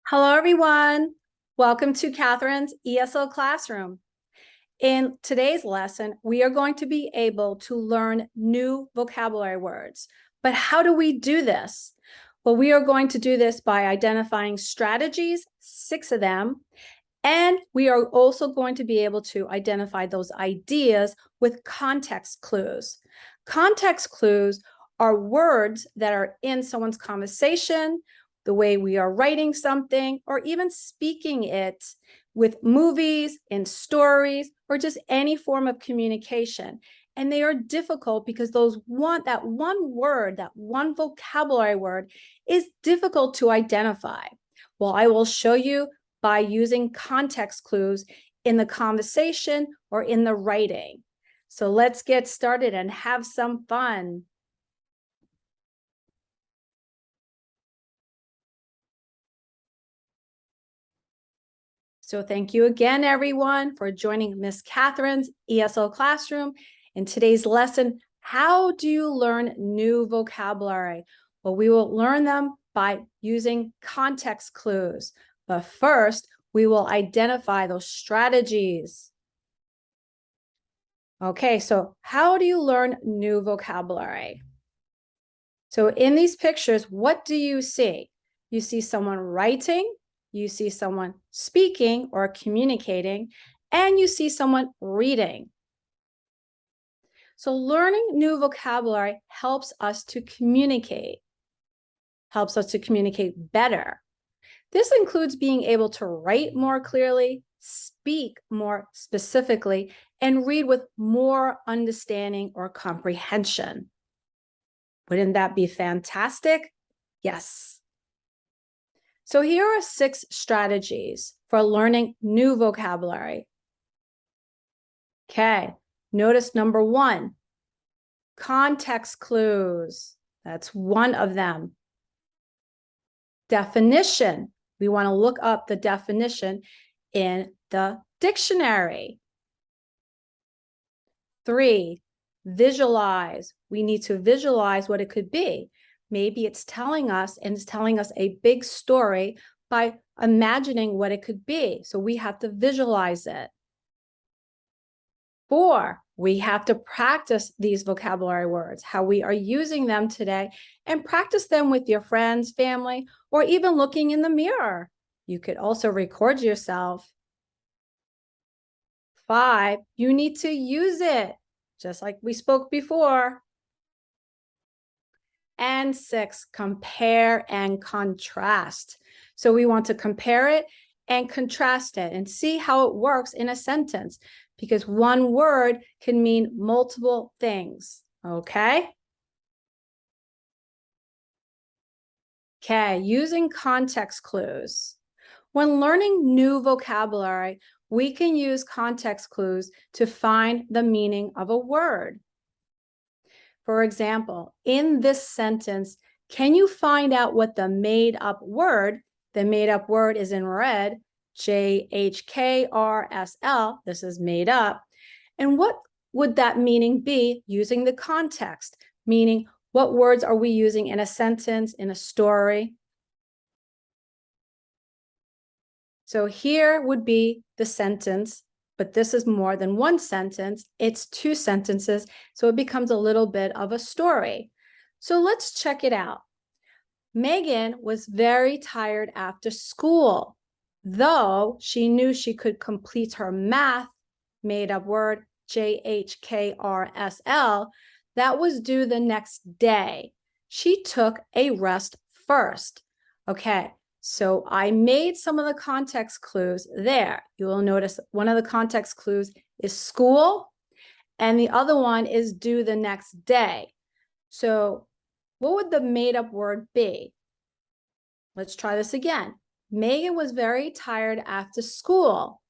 Hello, everyone. Welcome to Catherine's ESL classroom. In today's lesson, we are going to be able to learn new vocabulary words. But how do we do this? Well, we are going to do this by identifying strategies, 6 of them, and we are also going to be able to identify those ideas with context clues. Context clues are words that are in someone's conversation, the way we are writing something, or even speaking it with movies, in stories, or just any form of communication. And they are difficult because that one word, that one vocabulary word is difficult to identify. Well, I will show you by using context clues in the conversation or in the writing. So let's get started and have some fun. So thank you again, everyone, for joining Ms. Catherine's ESL classroom. In today's lesson, how do you learn new vocabulary? Well, we will learn them by using context clues. But first, we will identify those strategies. Okay, so how do you learn new vocabulary? So in these pictures, what do you see? You see someone writing, you see someone speaking or communicating, and you see someone reading. So learning new vocabulary helps us to communicate better. This includes being able to write more clearly, speak more specifically, and read with more understanding or comprehension. Wouldn't that be fantastic? Yes. So here are 6 strategies for learning new vocabulary. Okay, notice number 1, context clues. That's one of them. Definition. We want to look up the definition in the dictionary. 3, visualize. We need to visualize what it could be. Maybe it's telling us a big story by imagining what it could be. So we have to visualize it. 4, we have to practice these vocabulary words, how we are using them today, and practice them with your friends, family, or even looking in the mirror. You could also record yourself. 5, you need to use it, just like we spoke before. And 6, compare and contrast. So we want to compare it and contrast it and see how it works in a sentence, because one word can mean multiple things, okay? Okay, using context clues. When learning new vocabulary, we can use context clues to find the meaning of a word. For example, in this sentence, can you find out what the made-up word is in red, JHKRSL, this is made up, and what would that meaning be using the context? Meaning, what words are we using in a sentence, in a story? So here would be the sentence, but this is more than one sentence. It's 2 sentences, so it becomes a little bit of a story. So let's check it out. Megan was very tired after school, though she knew she could complete her math, made-up word, JHKRSL, that was due the next day. She took a rest first. Okay, so I made some of the context clues there. You will notice one of the context clues is school, and the other one is due the next day. So what would the made-up word be? Let's try this again. Megan was very tired after school,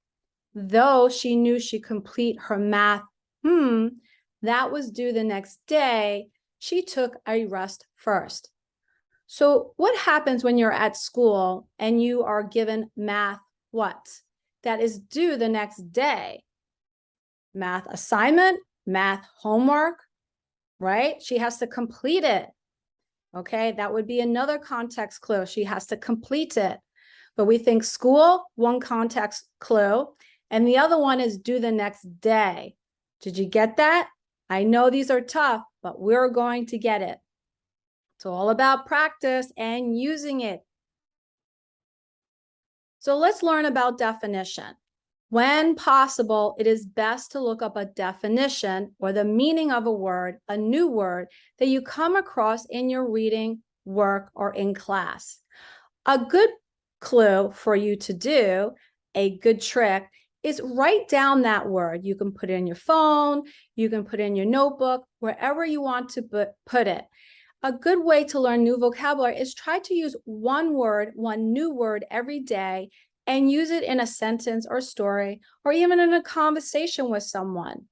though she knew she could complete her math. That was due the next day. She took a rest first. So what happens when you're at school and you are given math what? That is due the next day. Math assignment, math homework, right? She has to complete it. Okay, that would be another context clue. She has to complete it. but we think school, one context clue, and the other one is due the next day. Did you get that? I know these are tough, but we're going to get it. It's all about practice and using it. So let's learn about definition. When possible, it is best to look up a definition or the meaning of a word, a new word that you come across in your reading, work, or in class. A good clue for you to do, a good trick, is write down that word. You can put it in your phone, you can put it in your notebook, wherever you want to put it. A good way to learn new vocabulary is try to use one word, one new word every day, and use it in a sentence or story, or even in a conversation with someone.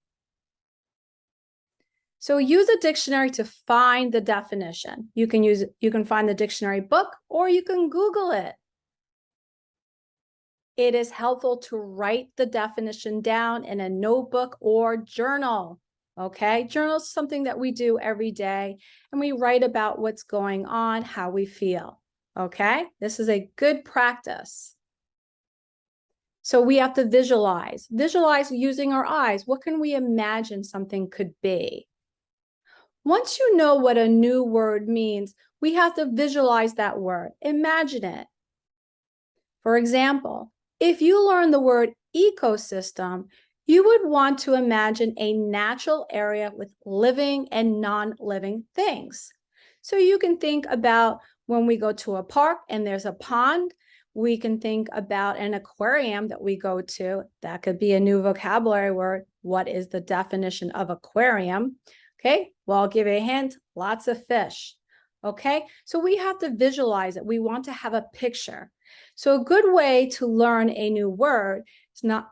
So use a dictionary to find the definition. You can find the dictionary book, or you can Google it. It is helpful to write the definition down in a notebook or journal. Okay, journal is something that we do every day, and we write about what's going on, how we feel. Okay, this is a good practice. So we have to visualize using our eyes. What can we imagine something could be? Once you know what a new word means, we have to visualize that word, imagine it. For example, if you learn the word ecosystem, you would want to imagine a natural area with living and non-living things. So you can think about when we go to a park and there's a pond, we can think about an aquarium that we go to. That could be a new vocabulary word. What is the definition of aquarium? Okay, well, I'll give you a hint, lots of fish. Okay, so we have to visualize it. We want to have a picture. So a good way to learn a new word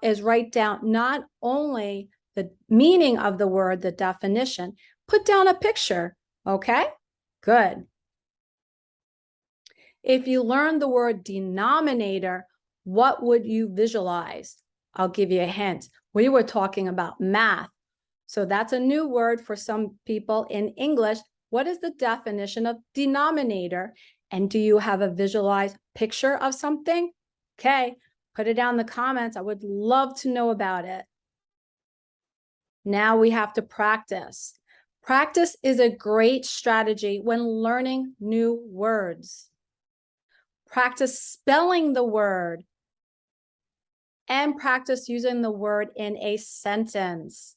is write down not only the meaning of the word, the definition, put down a picture. Okay, good. If you learn the word denominator, what would you visualize? I'll give you a hint. We were talking about math. So that's a new word for some people in English. What is the definition of denominator? And do you have a visualized picture of something? Okay, put it down in the comments. I would love to know about it. Now we have to practice. Practice is a great strategy when learning new words. Practice spelling the word and practice using the word in a sentence.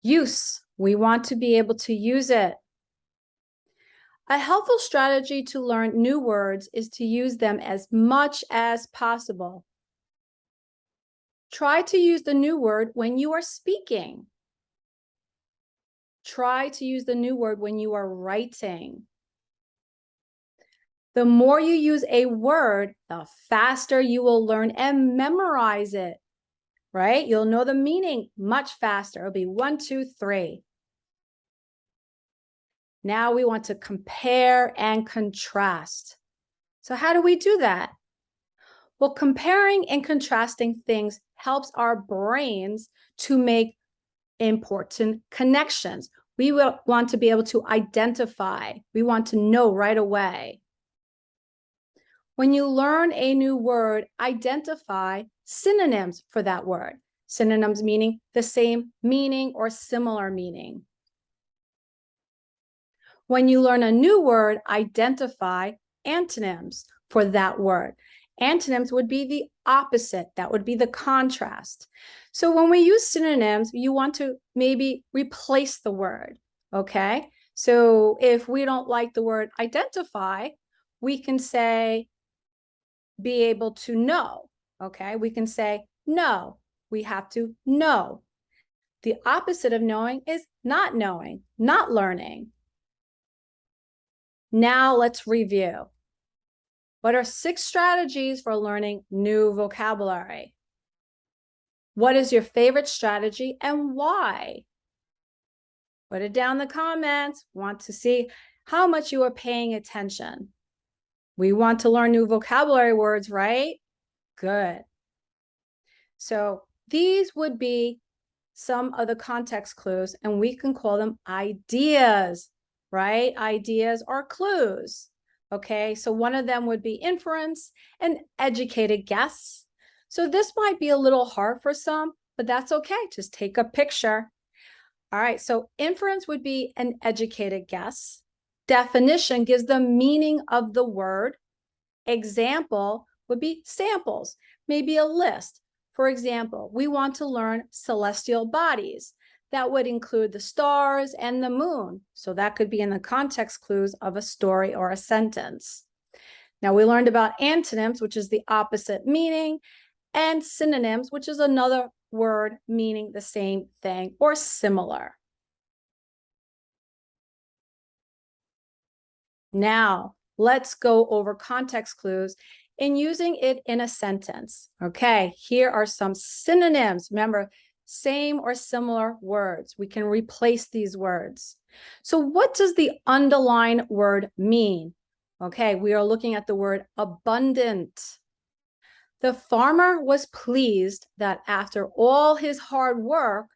Use. We want to be able to use it. A helpful strategy to learn new words is to use them as much as possible. Try to use the new word when you are speaking. Try to use the new word when you are writing. The more you use a word, the faster you will learn and memorize it, right? You'll know the meaning much faster. It'll be 1, 2, 3. Now we want to compare and contrast. So how do we do that? Well, comparing and contrasting things helps our brains to make important connections. We will want to be able to identify. We want to know right away. When you learn a new word, identify synonyms for that word. Synonyms meaning the same meaning or similar meaning. When you learn a new word, identify antonyms for that word. Antonyms would be the opposite. That would be the contrast. So when we use synonyms, you want to maybe replace the word, okay? So if we don't like the word identify, we can say be able to know, okay? We can say know. We have to know. The opposite of knowing is not knowing, not learning. Now let's review. What are 6 strategies for learning new vocabulary? What is your favorite strategy and why? Put it down in the comments. Want to see how much you are paying attention. We want to learn new vocabulary words, right? Good. So these would be some of the context clues, and we can call them ideas, right? Ideas are clues. Okay, so one of them would be inference, an educated guess. So this might be a little hard for some, but that's okay. Just take a picture. All right, so inference would be an educated guess. Definition gives the meaning of the word. Example would be samples, maybe a list. For example, we want to learn celestial bodies. That would include the stars and the moon. So that could be in the context clues of a story or a sentence. Now we learned about antonyms, which is the opposite meaning, and synonyms, which is another word meaning the same thing or similar. Now, let's go over context clues in using it in a sentence. Okay, here are some synonyms. Remember, same or similar words. We can replace these words. So what does the underlined word mean? Okay, we are looking at the word abundant. The farmer was pleased that after all his hard work,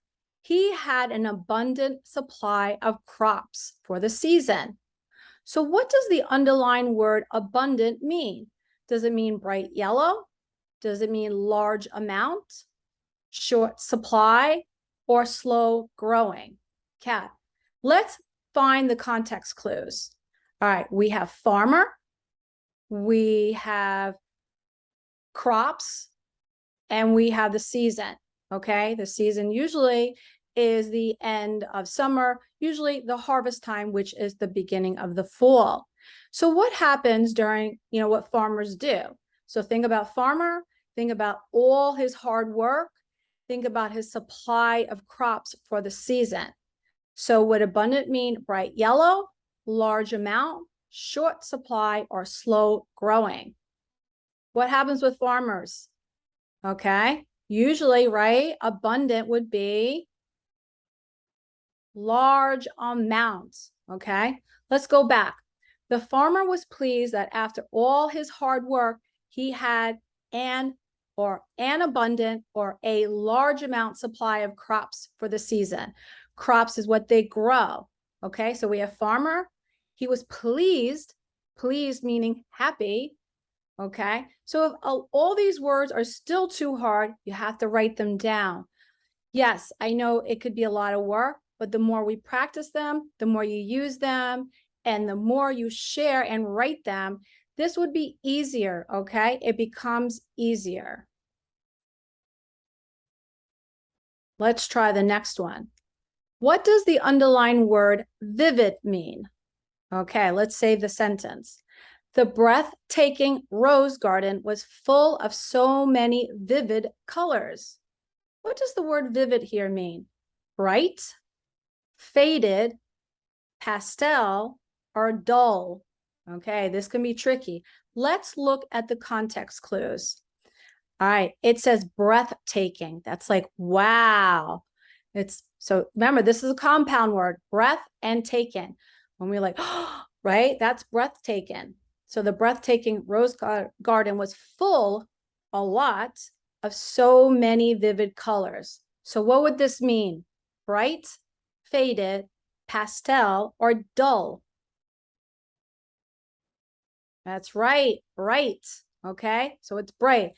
he had an abundant supply of crops for the season. So what does the underlined word abundant mean? Does it mean bright yellow? Does it mean large amount, short supply, or slow growing? Cat, let's find the context clues. All right, we have farmer, we have crops, and we have the season. Okay, the season usually is the end of summer, usually the harvest time, which is the beginning of the fall. So what happens during, what farmers do? So think about farmer, think about all his hard work, think about his supply of crops for the season. So would abundant mean bright yellow, large amount, short supply, or slow growing? What happens with farmers? Okay, usually, right, abundant would be large amounts. Okay, let's go back. The farmer was pleased that after all his hard work, he had an abundant or a large amount supply of crops for the season. Crops is what they grow. Okay, so we have farmer. He was pleased meaning happy. Okay, so if all these words are still too hard, you have to write them down. Yes, I know it could be a lot of work, but the more we practice them, the more you use them, and the more you share and write them, this would be easier, okay? It becomes easier. Let's try the next one. What does the underlined word vivid mean? Okay, let's save the sentence. The breathtaking rose garden was full of so many vivid colors. What does the word vivid here mean? Bright, faded, pastel, or dull? Okay, this can be tricky. Let's look at the context clues. All right, it says breathtaking. That's like, wow. So remember, this is a compound word, breath and taken. When we're like, oh, right, that's breathtaking. So the breathtaking rose garden was full, a lot, of so many vivid colors. So what would this mean? Bright, faded, pastel, or dull? That's right, bright. Okay, so it's bright.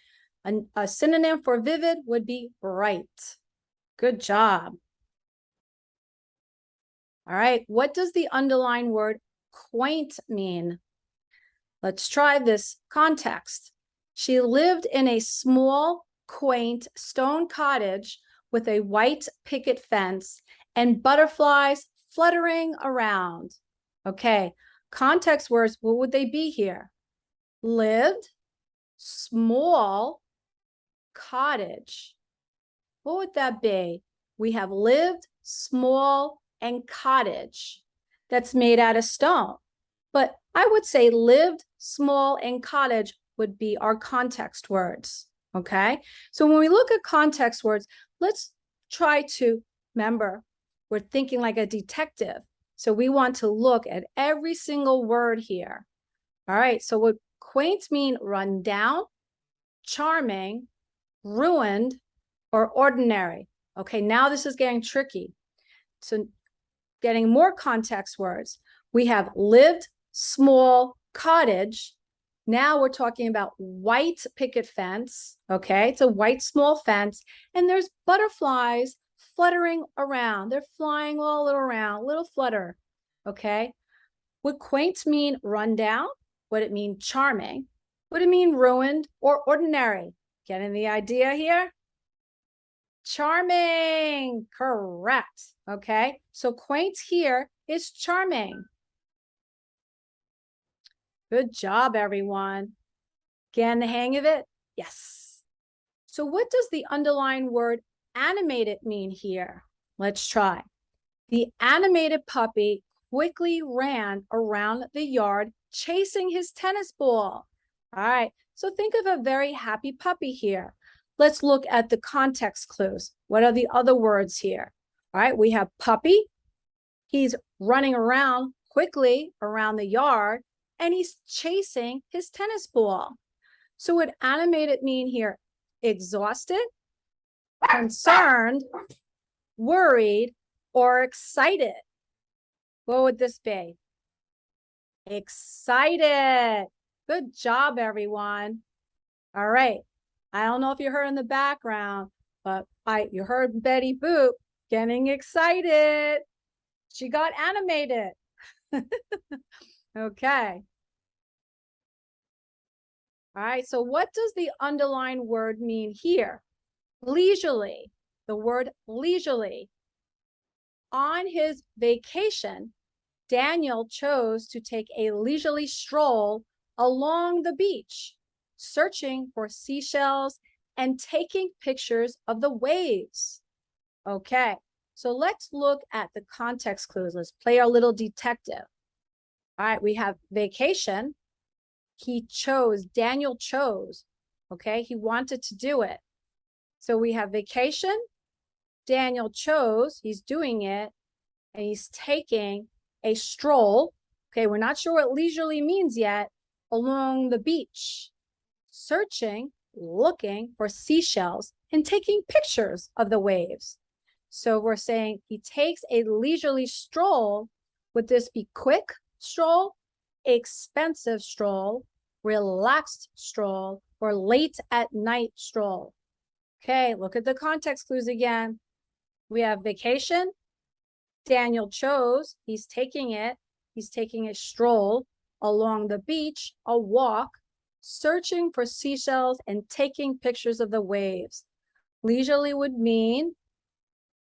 A synonym for vivid would be bright. Good job. All right, what does the underlined word quaint mean? Let's try this context. She lived in a small, quaint stone cottage with a white picket fence and butterflies fluttering around. Okay, context words, what would they be here? Lived, small, cottage. What would that be? We have lived, small, and cottage. That's made out of stone. But I would say lived, small, and cottage would be our context words. Okay, so when we look at context words, let's try to remember, we're thinking like a detective. So we want to look at every single word here. All right, so would quaint mean run down, charming, ruined, or ordinary? Okay, now this is getting tricky. So getting more context words, we have lived, small, cottage. Now we're talking about white picket fence. Okay, it's a white small fence, and there's butterflies fluttering around. They're flying all around, little flutter. Okay, would quaint mean run down? Would it mean charming? Would it mean ruined or ordinary? Getting the idea here? Charming, correct. Okay, so quaint here is charming. Good job, everyone. Getting the hang of it? Yes. So what does the underlined word animated mean here? Let's try. The animated puppy quickly ran around the yard chasing his tennis ball. All right, so think of a very happy puppy here. Let's look at the context clues. What are the other words here? All right, we have puppy. He's running around quickly around the yard, and he's chasing his tennis ball. So would animated mean here? Exhausted, concerned, worried, or excited? What would this be? Excited. Good job, everyone. All right. I don't know if you heard in the background, but you heard Betty Boop getting excited. She got animated. Okay. All right. So what does the underlined word mean here? Leisurely. The word leisurely. On his vacation, Daniel chose to take a leisurely stroll along the beach, searching for seashells and taking pictures of the waves. Okay, so let's look at the context clues. Let's play our little detective. All right, we have vacation. He chose, Daniel chose, okay? He wanted to do it. So we have vacation. Daniel chose, he's doing it, and he's taking a stroll. Okay, we're not sure what leisurely means yet, along the beach, searching, looking for seashells, and taking pictures of the waves. So we're saying he takes a leisurely stroll. Would this be quick stroll, expensive stroll, relaxed stroll, or late at night stroll? Okay, look at the context clues again. We have vacation. Daniel chose, he's taking it. He's taking a stroll along the beach, a walk, searching for seashells and taking pictures of the waves. Leisurely would mean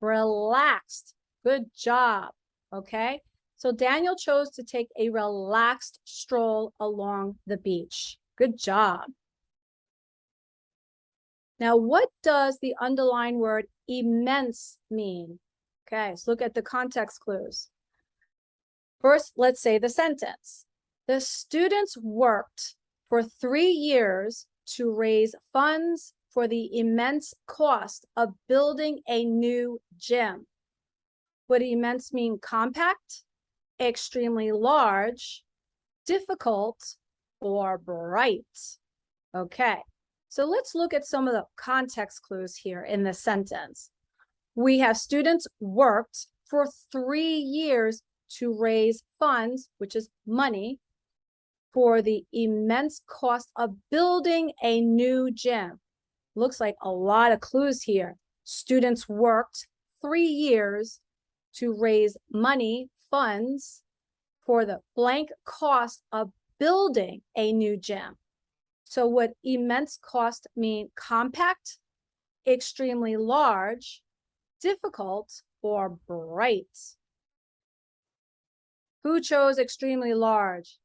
relaxed. Good job. Okay. So Daniel chose to take a relaxed stroll along the beach. Good job. Now, what does the underlined word immense mean? Okay, let's look at the context clues. First, let's say the sentence. The students worked for 3 years to raise funds for the immense cost of building a new gym. Would immense mean compact, extremely large, difficult, or bright? Okay, so let's look at some of the context clues here in this sentence. We have students worked for 3 years to raise funds, which is money, for the immense cost of building a new gym. Looks like a lot of clues here. Students worked 3 years to raise money, funds, for the blank cost of building a new gym. So would immense cost mean compact, extremely large, difficult, or bright? Who chose extremely large?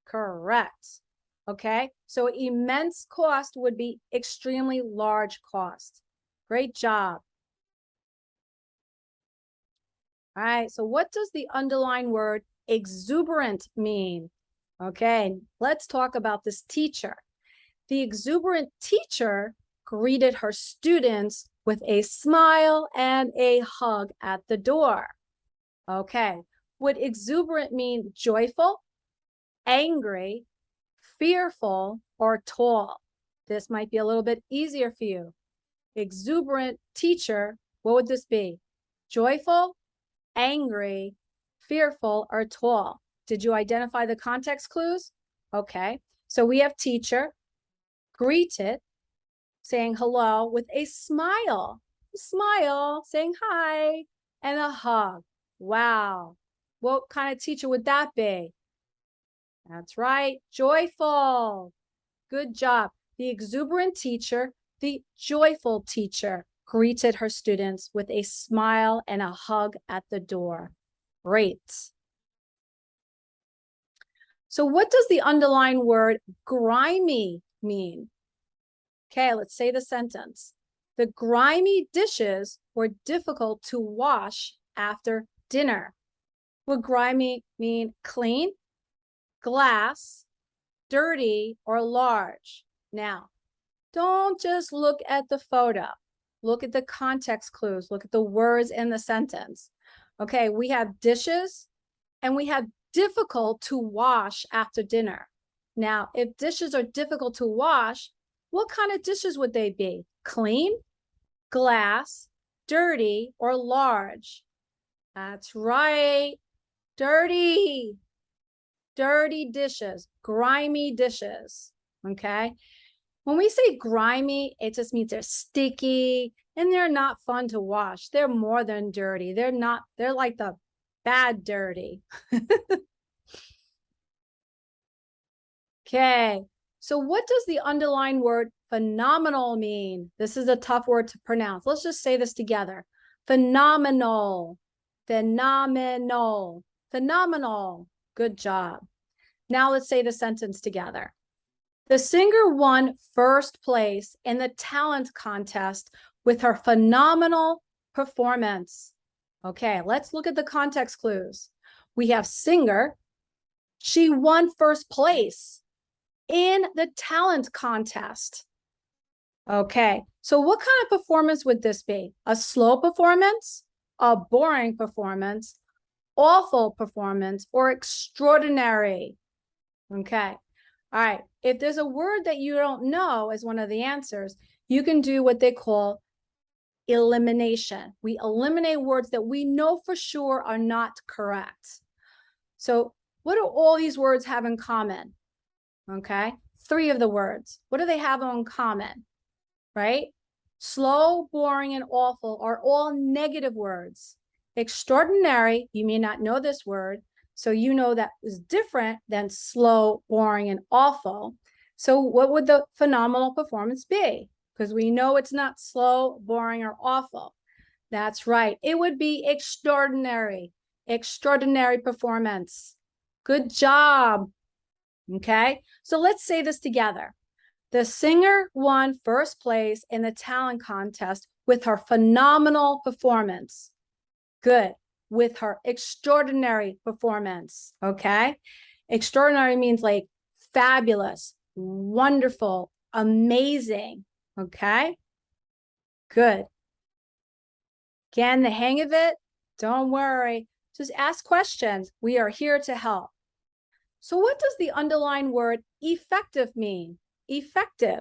Correct. Okay, so immense cost would be extremely large cost. Great job. All right, so what does the underlined word exuberant mean? Okay, let's talk about this teacher. The exuberant teacher greeted her students with a smile and a hug at the door. Okay, would exuberant mean joyful, angry, fearful, or tall? This might be a little bit easier for you. Exuberant teacher, what would this be? Joyful, angry, fearful, or tall? Did you identify the context clues? Okay, so we have teacher, greeted, saying hello with a smile, saying hi, and a hug. Wow. What kind of teacher would that be? That's right, joyful. Good job. The exuberant teacher, the joyful teacher, greeted her students with a smile and a hug at the door. Great. So what does the underlined word grimy mean? Okay, let's say the sentence. The grimy dishes were difficult to wash after dinner. Would grimy mean clean, glass, dirty, or large? Now, don't just look at the photo. Look at the context clues. Look at the words in the sentence. Okay, we have dishes and we have difficult to wash after dinner. Now, if dishes are difficult to wash, what kind of dishes would they be? Clean, glass, dirty, or large? That's right, dirty. Dirty dishes, grimy dishes, okay? When we say grimy, it just means they're sticky and they're not fun to wash. They're more than dirty. They're like the bad dirty. Okay, so what does the underlined word phenomenal mean? This is a tough word to pronounce. Let's just say this together. Phenomenal, phenomenal, phenomenal. Good job. Now let's say the sentence together. The singer won first place in the talent contest with her phenomenal performance. Okay, let's look at the context clues. We have singer. She won first place in the talent contest. Okay, so what kind of performance would this be? A slow performance, a boring performance, awful performance, or extraordinary? Okay, all right. If there's a word that you don't know as one of the answers, you can do what they call elimination. We eliminate words that we know for sure are not correct. So what do all these words have in common? Okay, 3 of the words. What do they have in common? Right? Slow, boring, and awful are all negative words. Extraordinary, you may not know this word, so you know that is different than slow, boring, and awful. So what would the phenomenal performance be? Because we know it's not slow, boring, or awful. That's right. It would be extraordinary. Extraordinary performance. Good job. Okay, so let's say this together. The singer won first place in the talent contest with her phenomenal performance. Good. With her extraordinary performance. Okay, extraordinary means like fabulous, wonderful, amazing. Okay, good. Getting the hang of it? Don't worry. Just ask questions. We are here to help. So what does the underlined word effective mean? Effective.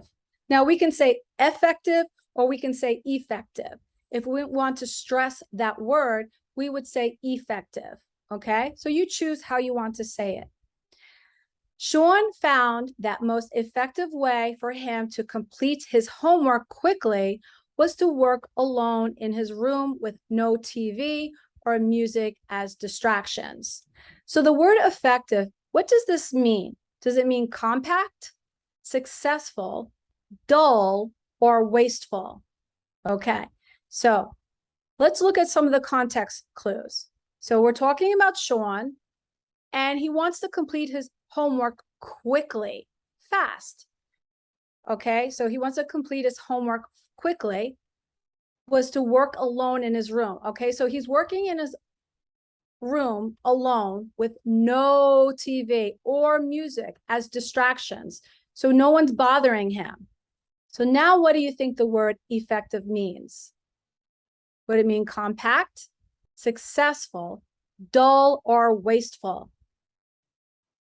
Now we can say effective or we can say effective. If we want to stress that word, we would say effective. Okay, so you choose how you want to say it. Sean found that most effective way for him to complete his homework quickly was to work alone in his room with no TV or music as distractions. So the word effective, what does this mean? Does it mean compact, successful, dull, or wasteful? Okay, so let's look at some of the context clues. So we're talking about Sean, and he wants to complete his homework quickly, fast. Okay, so he wants to complete his homework quickly, was to work alone in his room. Okay, so he's working in his room alone with no TV or music as distractions. So no one's bothering him. So now what do you think the word effective means? Would it mean compact, successful, dull, or wasteful?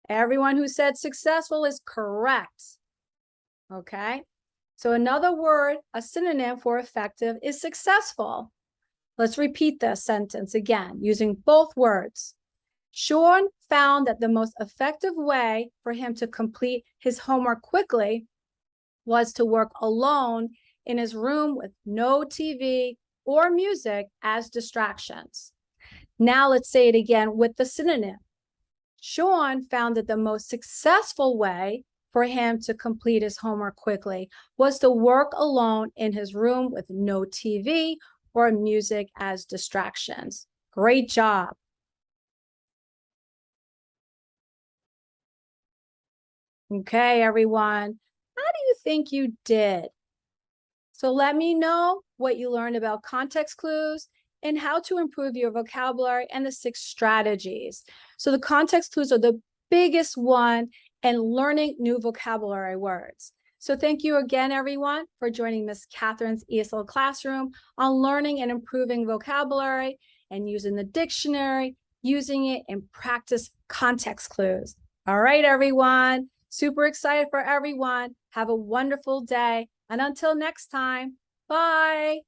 Everyone who said successful is correct. Okay, so another word, a synonym for effective, is successful. Let's repeat this sentence again using both words. Sean found that the most effective way for him to complete his homework quickly was to work alone in his room with no TV or music as distractions. Now let's say it again with the synonym. Sean found that the most successful way for him to complete his homework quickly was to work alone in his room with no TV or music as distractions. Great job. Okay, everyone. How do you think you did? So let me know what you learned about context clues and how to improve your vocabulary and the 6 strategies. So the context clues are the biggest one and learning new vocabulary words. So thank you again, everyone, for joining Ms. Catherine's ESL classroom on learning and improving vocabulary and using the dictionary, using it in practice context clues. All right, everyone. Super excited for everyone. Have a wonderful day. And until next time, bye.